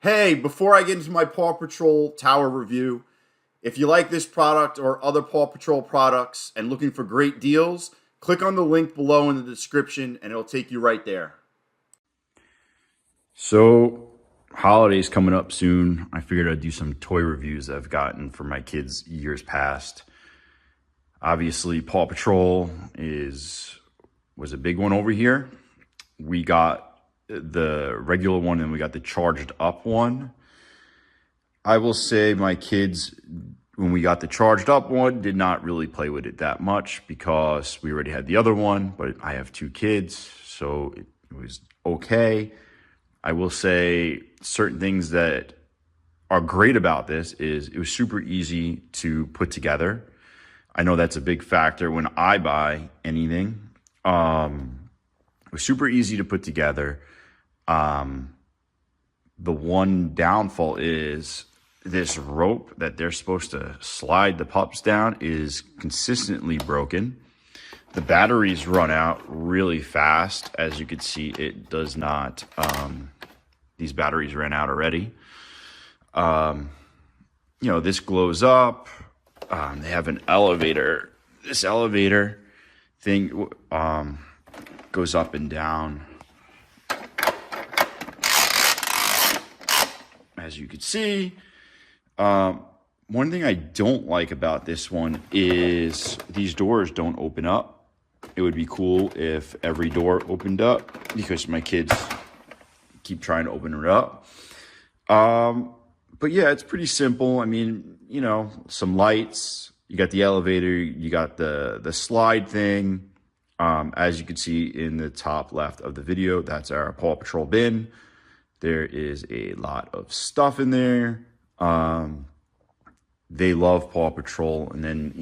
Hey, before I get into my Paw Patrol tower review, if you like this product or other Paw Patrol products and looking for great deals, click on the link below in the description and it'll take you right there. So, holidays coming up soon. I figured I'd do some toy reviews I've gotten for my kids years past. Obviously, Paw Patrol was a big one over here. We got the regular one and we got the charged up one. I will say my kids, when we got the charged up one, did not really play with it that much because we already had the other one, but I have two kids, so it was okay. I will say certain things that are great about this is it was super easy to put together. I know that's a big factor when I buy anything. It was super easy to put together. The one downfall is this rope that they're supposed to slide the pups down is consistently broken. The batteries run out really fast. As you can see, it does not, these batteries ran out already. This glows up. They have an elevator. This elevator thing goes up and down. As you can see, one thing I don't like about this one is these doors don't open up. It would be cool if every door opened up because my kids keep trying to open it up. But yeah, it's pretty simple. I mean, some lights, you got the elevator, you got the slide thing. As you can see in the top left of the video, that's our Paw Patrol bin. There is a lot of stuff in there. They love Paw Patrol. And then,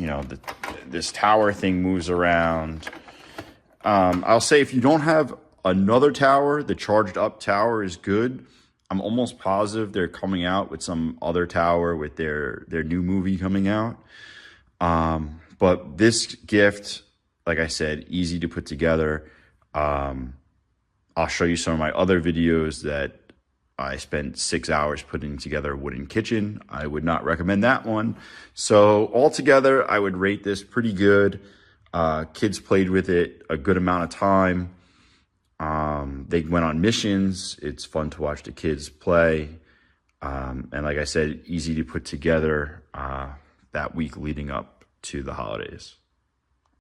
this tower thing moves around. I'll say if you don't have another tower, the charged up tower is good. I'm almost positive they're coming out with some other tower with their new movie coming out. But this gift, like I said, easy to put together. I'll show you some of my other videos that I spent 6 hours putting together a wooden kitchen. I would not recommend that one. So altogether, I would rate this pretty good. Kids played with it a good amount of time. They went on missions. It's fun to watch the kids play. And like I said, easy to put together that week leading up to the holidays.